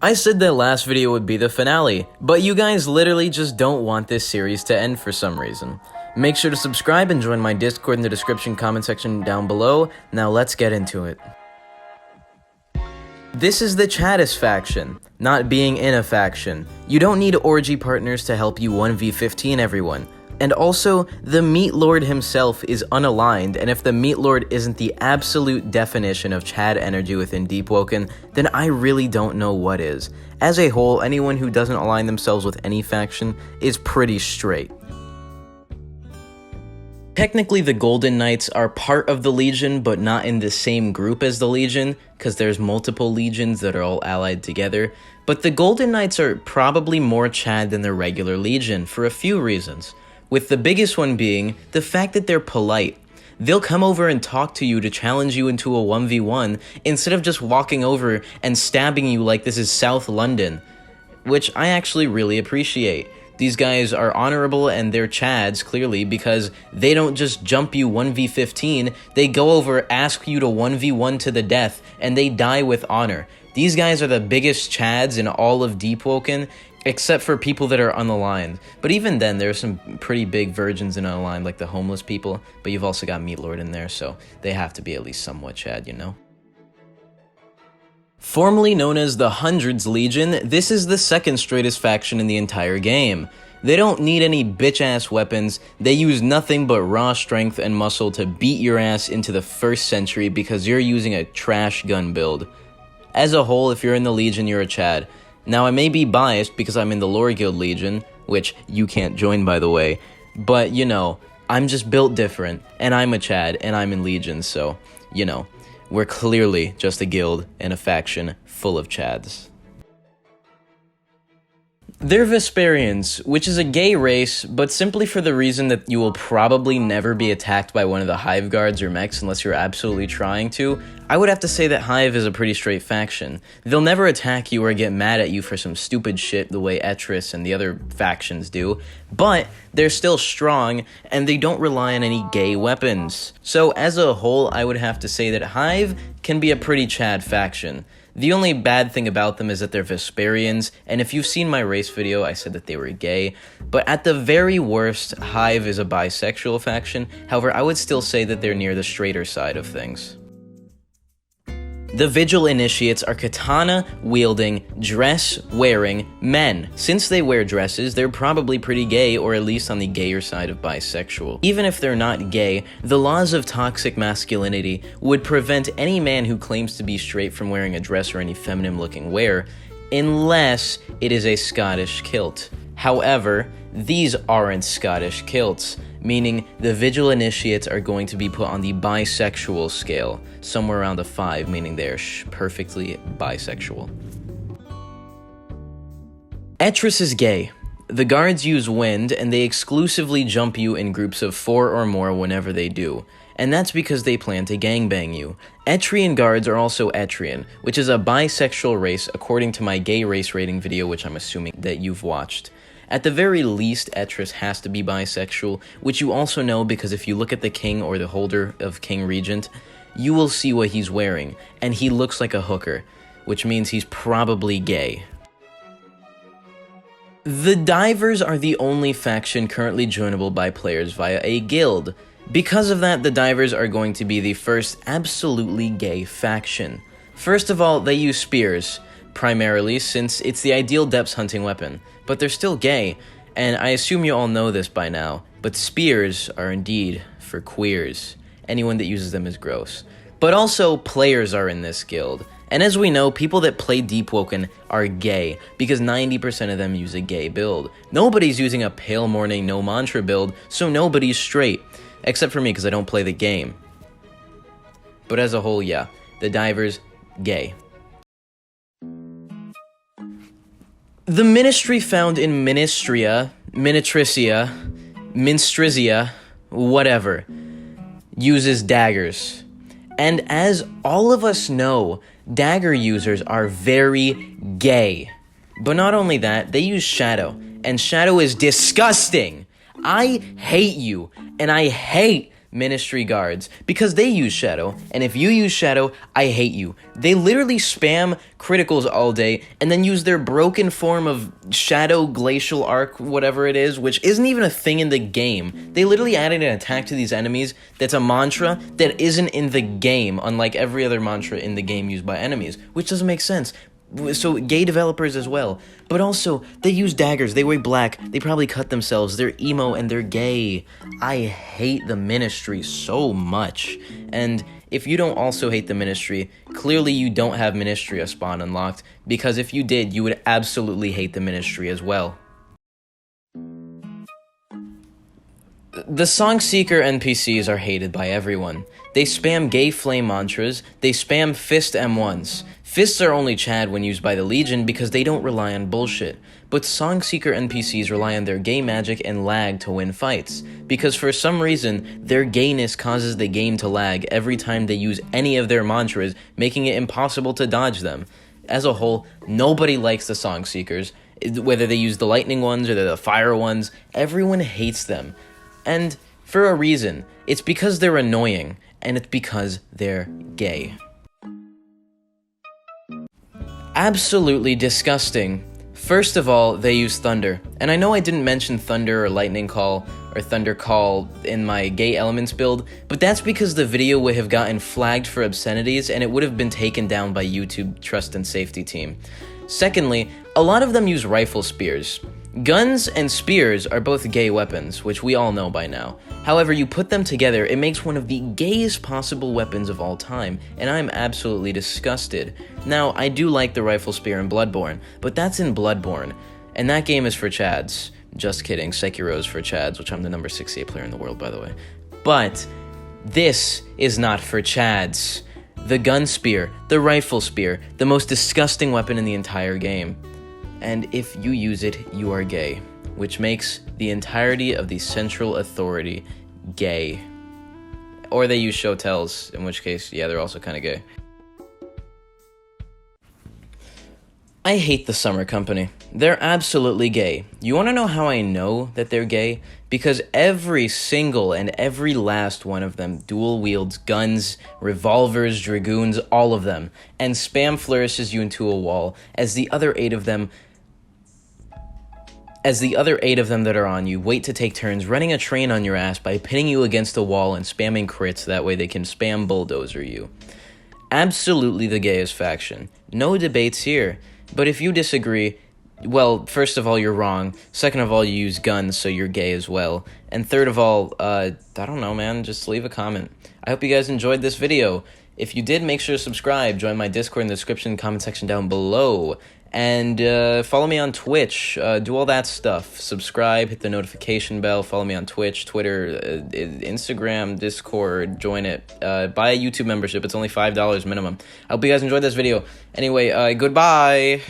I said that last video would be the finale, but you guys literally just don't want this series to end for some reason. Make sure to subscribe and join my Discord in the description comment section down below. Now let's get into it. This is the Chaddest faction, not being in a faction. You don't need orgy partners to help you 1v15 everyone. And also, the Meat Lord himself is unaligned, and if the Meat Lord isn't the absolute definition of Chad energy within Deepwoken, then I really don't know what is. As a whole, anyone who doesn't align themselves with any faction is pretty straight. Technically, the Golden Knights are part of the Legion, but not in the same group as the Legion, because there's multiple legions that are all allied together. But the Golden Knights are probably more Chad than the regular Legion, for a few reasons. With the biggest one being the fact that they're polite. They'll come over and talk to you to challenge you into a 1v1 instead of just walking over and stabbing you like this is South London, which I actually really appreciate. These guys are honorable and they're Chads, clearly, because they don't just jump you 1v15, they go over, ask you to 1v1 to the death, and they die with honor. These guys are the biggest Chads in all of Deepwoken, except for people that are unaligned. But even then, there are some pretty big virgins and unaligned, like the homeless people, but you've also got Meat Lord in there, so they have to be at least somewhat Chad, you know? Formerly known as the Hundreds Legion, this is the second straightest faction in the entire game. They don't need any bitch-ass weapons, they use nothing but raw strength and muscle to beat your ass into the 1st century because you're using a trash gun build. As a whole, if you're in the Legion, you're a Chad. Now, I may be biased because I'm in the Lore Guild Legion, which you can't join, by the way, but, you know, I'm just built different, and I'm a Chad, and I'm in Legion, so, you know, we're clearly just a guild and a faction full of Chads. They're Vesperians, which is a gay race, but simply for the reason that you will probably never be attacked by one of the Hive guards or mechs unless you're absolutely trying to. I would have to say that Hive is a pretty straight faction. They'll never attack you or get mad at you for some stupid shit the way Etris and the other factions do, but they're still strong and they don't rely on any gay weapons. So as a whole, I would have to say that Hive can be a pretty Chad faction. The only bad thing about them is that they're Vesperians, and if you've seen my race video, I said that they were gay, but at the very worst, Hive is a bisexual faction. However, I would still say that they're near the straighter side of things. The Vigil Initiates are katana-wielding, dress-wearing men. Since they wear dresses, they're probably pretty gay, or at least on the gayer side of bisexual. Even if they're not gay, the laws of toxic masculinity would prevent any man who claims to be straight from wearing a dress or any feminine-looking wear, unless it is a Scottish kilt. However, these aren't Scottish kilts, meaning the Vigil Initiates are going to be put on the bisexual scale, somewhere around a 5, meaning they're perfectly bisexual. Etris is gay. The guards use wind, and they exclusively jump you in groups of 4 or more whenever they do, and that's because they plan to gangbang you. Etrian guards are also Etrian, which is a bisexual race according to my gay race rating video, which I'm assuming that you've watched. At the very least, Etris has to be bisexual, which you also know because if you look at the king or the holder of King Regent, you will see what he's wearing, and he looks like a hooker, which means he's probably gay. The Divers are the only faction currently joinable by players via a guild. Because of that, the Divers are going to be the first absolutely gay faction. First of all, they use spears, primarily since it's the ideal depths hunting weapon, but they're still gay, and I assume you all know this by now, but spears are indeed for queers. Anyone that uses them is gross. But also, players are in this guild, and as we know, people that play Deepwoken are gay, because 90% of them use a gay build. Nobody's using a Pale Morning No Mantra build, so nobody's straight, except for me because I don't play the game. But as a whole, yeah, the Divers, gay. The ministry found in Ministria, Minitricia, Minstrizia, whatever, uses daggers. And as all of us know, dagger users are very gay. But not only that, they use Shadow, and Shadow is disgusting. I hate you, and I hate Ministry guards because they use Shadow, and if you use Shadow, I hate you. They literally spam criticals all day and then use their broken form of Shadow Glacial Arc, whatever it is, which isn't even a thing in the game. They literally added an attack to these enemies that's a mantra that isn't in the game, unlike every other mantra in the game used by enemies, which doesn't make sense. So, gay developers as well. But also, they use daggers, they wear black, they probably cut themselves, they're emo, and they're gay. I hate the Ministry so much. And if you don't also hate the Ministry, clearly you don't have Ministry spawn unlocked, because if you did, you would absolutely hate the Ministry as well. The Song Seeker NPCs are hated by everyone. They spam gay flame mantras, they spam fist M1s. Fists are only Chad when used by the Legion because they don't rely on bullshit. But Song Seeker NPCs rely on their gay magic and lag to win fights, because for some reason, their gayness causes the game to lag every time they use any of their mantras, making it impossible to dodge them. As a whole, nobody likes the Song Seekers, whether they use the lightning ones or the fire ones, everyone hates them. And for a reason, it's because they're annoying, and it's because they're gay. Absolutely disgusting. First of all, they use Thunder, and I know I didn't mention Thunder or Lightning Call or Thunder Call in my Gay Elements build, but that's because the video would have gotten flagged for obscenities and it would have been taken down by YouTube Trust and Safety Team. Secondly, a lot of them use rifle spears. Guns and spears are both gay weapons, which we all know by now. However, you put them together, it makes one of the gayest possible weapons of all time, and I'm absolutely disgusted. Now, I do like the rifle spear in Bloodborne, but that's in Bloodborne, and that game is for Chads. Just kidding, Sekiro's for Chads, which I'm the number 68 player in the world, by the way. But this is not for Chads. The gun spear, the rifle spear, the most disgusting weapon in the entire game. And if you use it, you are gay, which makes the entirety of the Central Authority gay. Or they use Shotels, in which case, yeah, they're also kind of gay. I hate the Summer Company. They're absolutely gay. You want to know how I know that they're gay? Because every single and every last one of them dual wields guns, revolvers, dragoons, all of them, and spam flourishes you into a wall as the other eight of them that are on you wait to take turns running a train on your ass by pinning you against a wall and spamming crits, that way they can spam bulldozer you. Absolutely the gayest faction. No debates here. But if you disagree, well, first of all, you're wrong. Second of all, you use guns, so you're gay as well. And third of all, I don't know, man, just leave a comment. I hope you guys enjoyed this video. If you did, make sure to subscribe, join my Discord in the description, comment section down below, and follow me on Twitch, do all that stuff. Subscribe, hit the notification bell, follow me on Twitch, Twitter, Instagram, Discord, join it. Buy a YouTube membership, it's only $5 minimum. I hope you guys enjoyed this video. Anyway, goodbye!